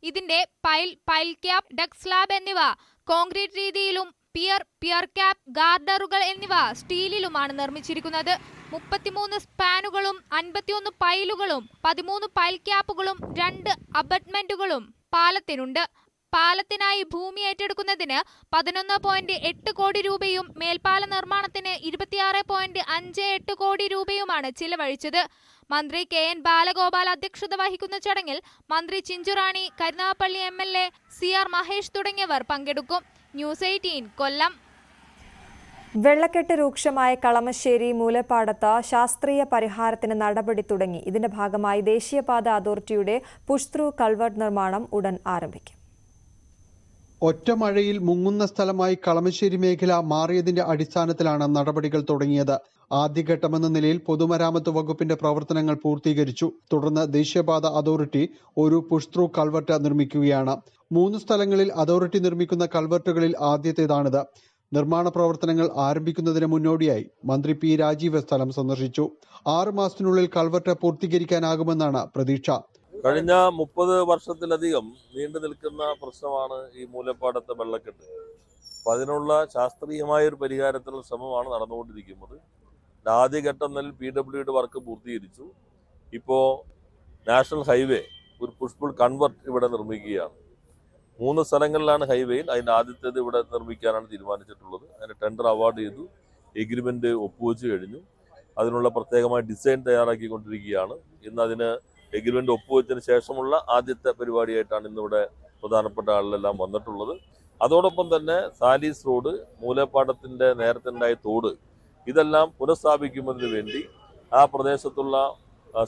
ഇതിന്റെ പൈൽ ക്യാപ്പ്, ഡക്ക് സ്ലാബ് എന്നിവ കോൺക്രീറ്റ് രീതിയിലും പിയർ ക്യാപ്പ്, ഗാർഡറുകൾ എന്നിവ സ്റ്റീലിലുമാണ് നിർമ്മിച്ചിരിക്കുന്നത്. 33 സ്പാനുകളും 51 പൈലുകളും 13 പൈൽ ക്യാപ്പുകളും 2 അബട്ട്മെന്റുകളും പാലത്തിനുണ്ട്. പാലത്തിനായി ഭൂമി ഏറ്റെടുക്കുന്നതിന് 11.8 കോടി രൂപയും മേൽപ്പാല നിർമ്മാണത്തിന് 26.58 കോടി രൂപയുമാണ് ചിലവഴിച്ചത്. മന്ത്രി KN ബാലഗോപാൽ അധ്യക്ഷത വഹിക്കുന്ന ചടങ്ങിൽ മന്ത്രി ചിഞ്ചുറാണി, കരുനാഗപ്പള്ളി MLA CR മഹേഷ് തുടങ്ങിയവർ പങ്കെടുക്കും. ന്യൂസ് 18 കൊല്ലം. വെള്ളക്കെട്ട് രൂക്ഷമായ കളമശ്ശേരി മൂലപ്പാടത്ത് ശാസ്ത്രീയ പരിഹാരത്തിന് നടപടി തുടങ്ങി. ഇതിന്റെ ഭാഗമായി ദേശീയപാത അതോറിറ്റിയുടെ പുഷ് ത്രൂ കൾവർട്ട് നിർമ്മാണം ഉടൻ ആരംഭിക്കും. ഒറ്റ മഴയിൽ മുങ്ങുന്ന സ്ഥലമായി കളമശ്ശേരി മേഖല മാറിയതിന്റെ അടിസ്ഥാനത്തിലാണ് നടപടികൾ തുടങ്ങിയത്. ആദ്യഘട്ടമെന്ന നിലയിൽ പൊതുമരാമത്ത് വകുപ്പിന്റെ പ്രവർത്തനങ്ങൾ പൂർത്തീകരിച്ചു. തുടർന്ന് ദേശീയപാത അതോറിറ്റി ഒരു പുഷ് ത്രൂ കൾവർട്ട് നിർമ്മിക്കുകയാണ്. 3 സ്ഥലങ്ങളിൽ അതോറിറ്റി നിർമ്മിക്കുന്ന കൾവർട്ടുകളിൽ ആദ്യത്തേതാണിത്. നിർമ്മാണ പ്രവർത്തനങ്ങൾ ആരംഭിക്കുന്നതിന് മുന്നോടിയായി മന്ത്രി P രാജീവ് സ്ഥലം സന്ദർശിച്ചു. 6 മാസത്തിനുള്ളിൽ കൾവർട്ട് പൂർത്തീകരിക്കാനാകുമെന്നാണ് പ്രതീക്ഷ. കഴിഞ്ഞ 30 വർഷത്തിലധികം നീണ്ടു നിൽക്കുന്ന പ്രശ്നമാണ് ഈ മൂലപ്പാടത്തെ വെള്ളക്കെട്ട്. അപ്പം അതിനുള്ള ശാസ്ത്രീയമായ ഒരു പരിഹാരത്തിനുള്ള ശ്രമമാണ് നടന്നുകൊണ്ടിരിക്കുന്നത്. ആദ്യഘട്ടം നിലയിൽ PWD വർക്ക് പൂർത്തീകരിച്ചു. ഇപ്പോൾ നാഷണൽ ഹൈവേ ഒരു പുഷ് പുൾ കൺവർട്ട് ഇവിടെ നിർമ്മിക്കുകയാണ്. 3 സ്ഥലങ്ങളിലാണ് ഹൈവേയിൽ. അതിൻ്റെ ആദ്യത്തേത് ഇവിടെ നിർമ്മിക്കാനാണ് തീരുമാനിച്ചിട്ടുള്ളത്. അതിന് ടെൻഡർ അവാർഡ് ചെയ്തു, എഗ്രിമെന്റ് ഒപ്പുവെച്ച് കഴിഞ്ഞു. അതിനുള്ള പ്രത്യേകമായ ഡിസൈൻ തയ്യാറാക്കിക്കൊണ്ടിരിക്കുകയാണ്. ഇന്ന് അതിന് എഗ്രിമെന്റ് ഒപ്പുവെച്ചതിന് ശേഷമുള്ള ആദ്യത്തെ പരിപാടിയായിട്ടാണ് ഇന്നിവിടെ പ്രധാനപ്പെട്ട ആളിലെല്ലാം വന്നിട്ടുള്ളത്. അതോടൊപ്പം തന്നെ സാലീസ് റോഡ്, മൂലപ്പാടത്തിന്റെ നേരത്തെ തോട് ഇതെല്ലാം പുനഃസ്ഥാപിക്കുന്നതിന് വേണ്ടി ആ പ്രദേശത്തുള്ള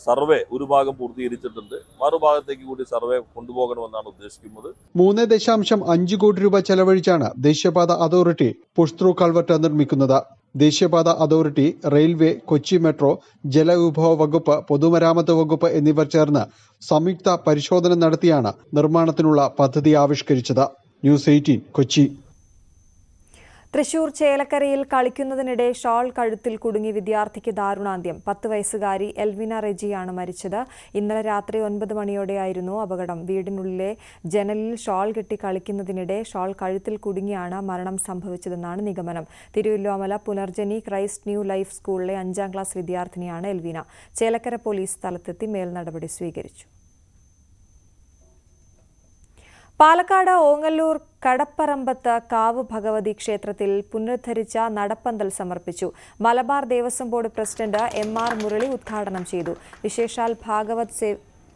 സർവേ ഒരു ഭാഗം പൂർത്തീകരിച്ചിട്ടുണ്ട്. മറുഭാഗത്തേക്ക് കൂടി സർവേ കൊണ്ടുപോകണമെന്നാണ് ഉദ്ദേശിക്കുന്നത്. 3.5 കോടി രൂപ ചെലവഴിച്ചാണ് ദേശീയപാത അതോറിറ്റി പുഷ് ത്രൂ കൾവർട്ട് നിർമ്മിക്കുന്നത്. ദേശീയപാത അതോറിറ്റി, റെയിൽവേ, കൊച്ചി മെട്രോ, ജലവിഭവ വകുപ്പ്, പൊതുമരാമത്ത് വകുപ്പ് എന്നിവർ ചേർന്ന് സംയുക്ത പരിശോധന നടത്തിയാണ് നിർമ്മാണത്തിനുള്ള പദ്ധതി ആവിഷ്കരിച്ചത്. ന്യൂസ് 18 കൊച്ചി. തൃശൂർ ചേലക്കരയിൽ കളിക്കുന്നതിനിടെ ഷാൾ കഴുത്തിൽ കുടുങ്ങി വിദ്യാർത്ഥിക്ക് ദാരുണാന്ത്യം. 10 വയസ്സുകാരി എൽവിന റെജിയാണ് മരിച്ചത്. ഇന്നലെ രാത്രി 9 മണിയോടെയായിരുന്നു അപകടം. വീടിനുള്ളിലെ ജനലിൽ ഷാൾ കെട്ടി കളിക്കുന്നതിനിടെ ഷാൾ കഴുത്തിൽ കുടുങ്ങിയാണ് മരണം സംഭവിച്ചതെന്നാണ് നിഗമനം. Thiruvilwamala Punarjani Christ new life സ്കൂളിലെ 5ാം ക്ലാസ് വിദ്യാർത്ഥിനിയാണ് എൽവിന. ചേലക്കര പോലീസ് സ്ഥലത്തെത്തി മേൽനടപടി സ്വീകരിച്ചു. പാലക്കാട് ഓങ്ങല്ലൂർ കടപ്പറമ്പത്ത് കാവ് ഭഗവതി ക്ഷേത്രത്തിൽ പുനരുദ്ധരിച്ച നടപ്പന്തൽ സമർപ്പിച്ചു. Malabar Devaswom board president MR Murali ഉദ്ഘാടനം ചെയ്തു. വിശേഷാൽ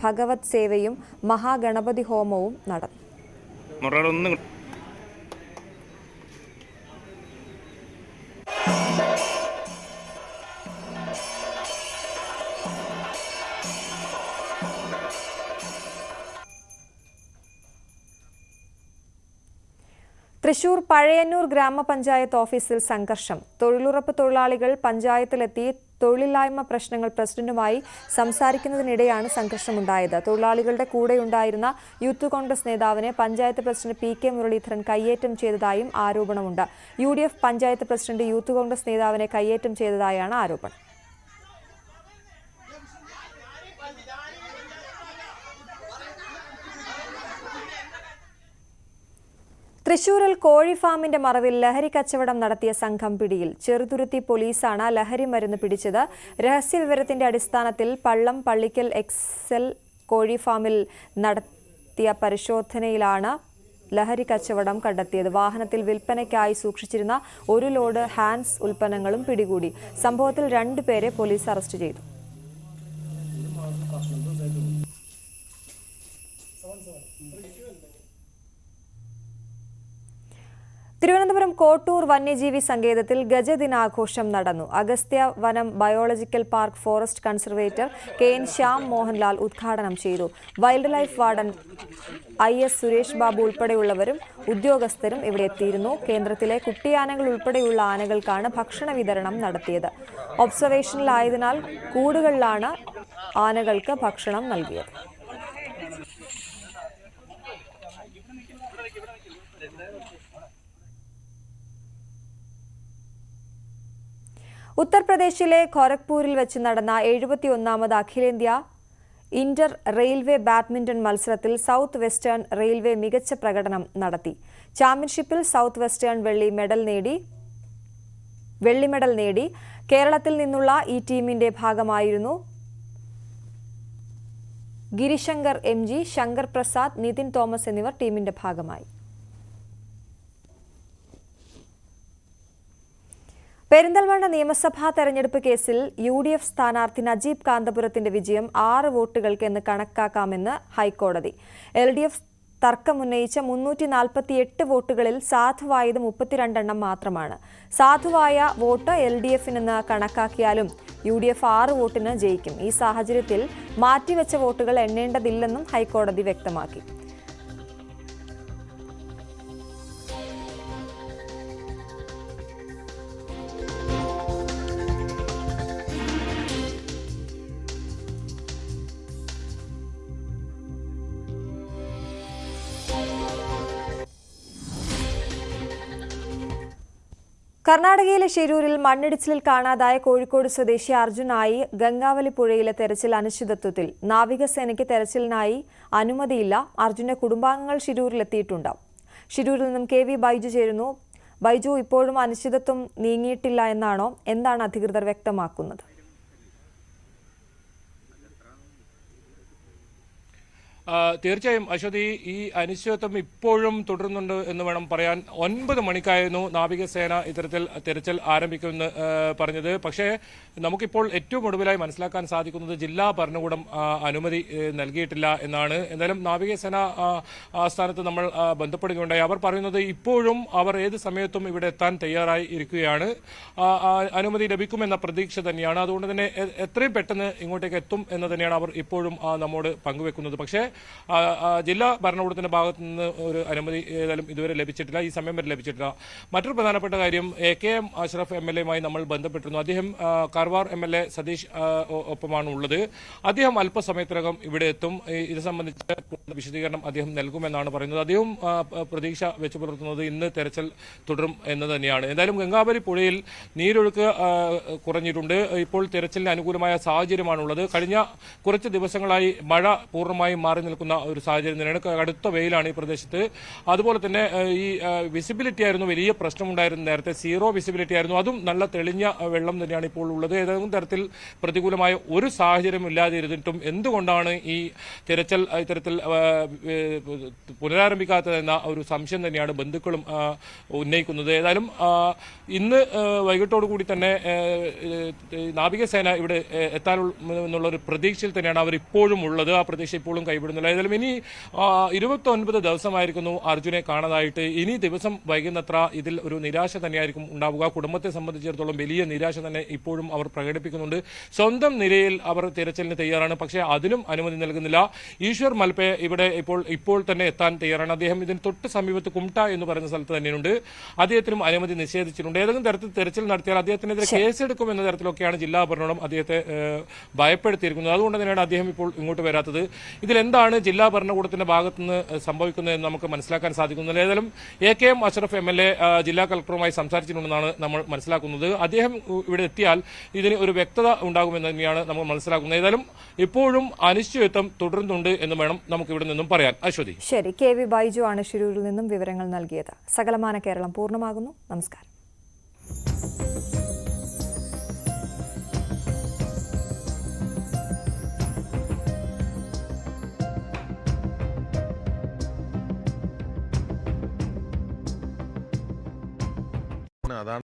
ഭഗവത് സേവയും മഹാഗണപതി ഹോമവും നടന്നു. തൃശൂർ പഴയന്നൂർ ഗ്രാമപഞ്ചായത്ത് ഓഫീസിൽ സംഘർഷം. തൊഴിലുറപ്പ് തൊഴിലാളികൾ പഞ്ചായത്തിലെത്തി തൊഴിലില്ലായ്മ പ്രശ്നങ്ങൾ പ്രസിഡന്റുമായി സംസാരിക്കുന്നതിനിടെയാണ് സംഘർഷമുണ്ടായത്. തൊഴിലാളികളുടെ കൂടെയുണ്ടായിരുന്ന യൂത്ത് കോൺഗ്രസ് നേതാവിനെ പഞ്ചായത്ത് പ്രസിഡന്റ് PK മുരളീധരൻ കയ്യേറ്റം ചെയ്തതായും ആരോപണമുണ്ട്. UDF panchayat president youth Congress നേതാവിനെ കയ്യേറ്റം ചെയ്തതായാണ് ആരോപണം. തൃശൂരിൽ കോഴി ഫാമിന്റെ മറവിൽ ലഹരി കച്ചവടം നടത്തിയ സംഘം പിടിയിൽ. ചെറുതുരുത്തി പോലീസാണ് ലഹരി മരുന്ന് പിടിച്ചത്. രഹസ്യവിവരത്തിന്റെ അടിസ്ഥാനത്തിൽ പള്ളം പള്ളിക്കൽ എക്സൽ കോഴി ഫാമിൽ നടത്തിയ പരിശോധനയിലാണ് ലഹരി കച്ചവടം കണ്ടെത്തിയത്. വാഹനത്തിൽ വിൽപ്പനയ്ക്കായി സൂക്ഷിച്ചിരുന്ന 1 ലോഡ് ഹാൻഡ്സ് ഉൽപ്പന്നങ്ങളും പിടികൂടി. സംഭവത്തിൽ 2 പേരെ പോലീസ് അറസ്റ്റ് ചെയ്തു. തിരുവനന്തപുരം കോട്ടൂർ വന്യജീവി സങ്കേതത്തിൽ ഗജദിനാഘോഷം നടന്നു. Agastya Vanam biological park forest conservator KN Shyam Mohanlal ഉദ്ഘാടനം ചെയ്തു. Wild life warden IS Suresh Babu ഉൾപ്പെടെയുള്ളവരും ഉദ്യോഗസ്ഥരും ഇവിടെ എത്തിയിരുന്നു. കേന്ദ്രത്തിലെ കുട്ടിയാനകൾ ഉൾപ്പെടെയുള്ള ആനകൾക്കാണ് ഭക്ഷണ വിതരണം നടത്തിയത്. ഒബ്സർവേഷനിലായതിനാൽ കൂടുകളിലാണ് ആനകൾക്ക് ഭക്ഷണം നൽകിയത്. ഉത്തർപ്രദേശിലെ ഖോരഗ്പൂരിൽ വെച്ച് നടന്ന 71ാമത് അഖിലേന്ത്യാ ഇന്റർ റെയിൽവേ ബാഡ്മിന്റൺ മത്സരത്തിൽ സൗത്ത് വെസ്റ്റേൺ റെയിൽവേ മികച്ച പ്രകടനം നടത്തി. ചാമ്പ്യൻഷിപ്പിൽ സൗത്ത് വെസ്റ്റേൺ വെള്ളി മെഡൽ നേടി. കേരളത്തിൽ നിന്നുള്ള ഈ ടീമിന്റെ ഭാഗമായിരുന്നു ഗിരിശങ്കർ MG, ശങ്കർ പ്രസാദ്, നിതിൻ തോമസ് എന്നിവർ ടീമിന്റെ ഭാഗമായി. പെരിന്തൽമണ്ണ നിയമസഭാ തെരഞ്ഞെടുപ്പ് കേസിൽ UDF സ്ഥാനാർത്ഥി നജീബ് കാന്തപുരത്തിന്റെ വിജയം 6 വോട്ടുകൾക്കെന്ന് കണക്കാക്കാമെന്ന് ഹൈക്കോടതി. LDF തർക്കമുന്നയിച്ച 348 വോട്ടുകളിൽ സാധുവായത് 32 മാത്രമാണ്. സാധുവായ വോട്ട് LDFനെന്ന് കണക്കാക്കിയാലും UDF 6 വോട്ടിന് ജയിക്കും. ഈ സാഹചര്യത്തിൽ മാറ്റിവെച്ച വോട്ടുകൾ എണ്ണേണ്ടതില്ലെന്നും ഹൈക്കോടതി വ്യക്തമാക്കി. കർണാടകയിലെ ഷിരൂരിൽ മണ്ണിടിച്ചിലിൽ കാണാതായ കോഴിക്കോട് സ്വദേശി അർജുനായി ഗംഗാവലി പുഴയിലെ തെരച്ചിൽ അനിശ്ചിതത്വത്തിൽ. നാവികസേനയ്ക്ക് തെരച്ചിലിനായി അനുമതിയില്ല. അർജുന്റെ കുടുംബാംഗങ്ങൾ ഷിരൂരിലെത്തിയിട്ടുണ്ട്. ഷിരൂരിൽ നിന്നും KV ബൈജു ചേരുന്നു. ബൈജു, ഇപ്പോഴും അനിശ്ചിതത്വം നീങ്ങിയിട്ടില്ല എന്നാണോ? എന്താണ് അധികൃതർ വ്യക്തമാക്കുന്നത്? തീർച്ചയായും അശ്വതി, ഈ അനിശ്ചിതത്വം ഇപ്പോഴും തുടരുന്നുണ്ട് എന്ന് വേണം പറയാൻ. 9 മണിക്കായിരുന്നു നാവികസേന ഇത്തരത്തിൽ തിരച്ചിൽ ആരംഭിക്കുമെന്ന് പറഞ്ഞത്. പക്ഷേ നമുക്കിപ്പോൾ ഏറ്റവും ഒടുവിലായി മനസ്സിലാക്കാൻ സാധിക്കുന്നത് ജില്ലാ ഭരണകൂടം അനുമതി നൽകിയിട്ടില്ല എന്നാണ്. എന്തായാലും നാവികസേന ആസ്ഥാനത്ത് നമ്മൾ ബന്ധപ്പെടുകയുണ്ടായി. അവർ പറയുന്നത് ഇപ്പോഴും അവർ ഏത് സമയത്തും ഇവിടെ എത്താൻ തയ്യാറായി ഇരിക്കുകയാണ്. അനുമതി ലഭിക്കുമെന്ന പ്രതീക്ഷ തന്നെയാണ്. അതുകൊണ്ട് തന്നെ എത്രയും പെട്ടെന്ന് ഇങ്ങോട്ടേക്ക് എത്തും എന്ന് തന്നെയാണ് അവർ ഇപ്പോഴും നമ്മോട് പങ്കുവെക്കുന്നത്. പക്ഷേ ജില്ലാ ഭരണകൂടത്തിന്റെ ഭാഗത്തു നിന്ന് ഒരു അനുമതി ഏതായാലും ഇതുവരെ ലഭിച്ചിട്ടില്ല, ഈ സമയം വരെ ലഭിച്ചിട്ടില്ല. മറ്റൊരു പ്രധാനപ്പെട്ട കാര്യം, AKM അഷ്റഫ് MLA യുമായി നമ്മൾ ബന്ധപ്പെട്ടിരുന്നു. അദ്ദേഹം കാർവാർ MLA സതീഷ് ഒപ്പമാണ് ഉള്ളത്. അദ്ദേഹം അല്പസമയത്തിനകം ഇവിടെ എത്തും. ഇത് സംബന്ധിച്ച് വിശദീകരണം അദ്ദേഹം നൽകുമെന്നാണ് പറയുന്നത്. അദ്ദേഹം പ്രതീക്ഷ വെച്ചു പുലർത്തുന്നത് ഇന്ന് തെരച്ചിൽ തുടരും എന്ന് തന്നെയാണ്. എന്തായാലും ഗംഗാവലി പുഴയിൽ നീരൊഴുക്ക് കുറഞ്ഞിട്ടുണ്ട്. ഇപ്പോൾ തെരച്ചിലിന് അനുകൂലമായ സാഹചര്യമാണുള്ളത്. കഴിഞ്ഞ കുറച്ച് ദിവസങ്ങളായി മഴ പൂർണ്ണമായും മാറി നിൽക്കുന്ന ഒരു സാഹചര്യം തന്നെയാണ്. കടുത്ത വെയിലാണ് ഈ പ്രദേശത്ത്. അതുപോലെ തന്നെ ഈ വിസിബിലിറ്റി ആയിരുന്നു വലിയ പ്രശ്നമുണ്ടായിരുന്നു. നേരത്തെ 0 വിസിബിലിറ്റി ആയിരുന്നു. അതും നല്ല തെളിഞ്ഞ വെള്ളം തന്നെയാണ് ഇപ്പോൾ ഉള്ളത്. ഏതെങ്കിലും തരത്തിൽ പ്രതികൂലമായ ഒരു സാഹചര്യം ഇല്ലാതെ ഇരുന്നിട്ടും എന്തുകൊണ്ടാണ് ഈ തിരച്ചിൽ ഇത്തരത്തിൽ പുനരാരംഭിക്കാത്തതെന്ന ഒരു സംശയം തന്നെയാണ് ബന്ധുക്കളും ഉന്നയിക്കുന്നത്. ഏതായാലും ഇന്ന് വൈകിട്ടോടുകൂടി തന്നെ നാവികസേന ഇവിടെ എത്താനുള്ള ഒരു പ്രതീക്ഷയിൽ തന്നെയാണ് അവർ ഇപ്പോഴും ഉള്ളത്. ആ പ്രതീക്ഷ ഇപ്പോഴും കൈവിടുന്നില്ല. ഏതായാലും ഇനി 29 ദിവസമായിരിക്കുന്നു അർജുനെ കാണാതായിട്ട്. ഇനി ദിവസം വൈകുന്നത്ര ഇതിൽ ഒരു നിരാശ തന്നെയായിരിക്കും ഉണ്ടാവുക. കുടുംബത്തെ സംബന്ധിച്ചിടത്തോളം വലിയ നിരാശ തന്നെ ഇപ്പോഴും അവർ പ്രകടിപ്പിക്കുന്നുണ്ട്. സ്വന്തം നിലയിൽ അവർ തിരച്ചിലിന് തയ്യാറാണ്. പക്ഷേ അതിനും അനുമതി നൽകുന്നില്ല. ഈശ്വർ മൽപെ ഇവിടെ ഇപ്പോൾ തന്നെ എത്താൻ തയ്യാറാണ്. അദ്ദേഹം ഇതിന് തൊട്ട് സമീപത്ത് കുംട്ട എന്ന് പറയുന്ന സ്ഥലത്ത് തന്നെയുണ്ട്. അദ്ദേഹത്തിനും അനുമതി നിഷേധിച്ചിട്ടുണ്ട്. ഏതെങ്കിലും തരത്തിൽ തെരച്ചിൽ നടത്തിയാൽ അദ്ദേഹത്തിനെതിരെ കേസെടുക്കും എന്ന തരത്തിലൊക്കെയാണ് ജില്ലാ ഭരണകൂടം അദ്ദേഹത്തെ ഭയപ്പെടുത്തിയിരിക്കുന്നത്. അതുകൊണ്ട് തന്നെയാണ് അദ്ദേഹം ഇപ്പോൾ ഇങ്ങോട്ട് വരാത്തത്. ഇതിലെന്താണ് ജില്ലാ ഭരണകൂടത്തിന്റെ ഭാഗത്തുനിന്ന് സംഭവിക്കുന്നതെന്ന് നമുക്ക് മനസ്സിലാക്കാൻ സാധിക്കുന്നില്ല. ഏതായാലും AKM അഷ്റഫ് MLA ജില്ലാ കളക്ടറുമായി സംസാരിച്ചിട്ടുണ്ടെന്നാണ് നമ്മൾ മനസ്സിലാക്കുന്നത്. അദ്ദേഹം ഇവിടെ എത്തിയാൽ ഇതിന് ഒരു വ്യക്തത ഉണ്ടാകുമെന്ന് തന്നെയാണ് നമ്മൾ മനസ്സിലാക്കുന്നത്. ഏതായാലും ഇപ്പോഴും അനിശ്ചിതത്വം തുടരുന്നുണ്ട് എന്ന് വേണം നമുക്ക് ഇവിടെ നിന്നും പറയാൻ. അശ്വതി, ശരി. KV ബൈജു ആണ് ശിരൂരിൽ നിന്നും വിവരങ്ങൾ നൽകിയത്. സകലമാന കേരളം പൂർണ്ണമാകുന്നു. നമസ്കാരം. അതാണ്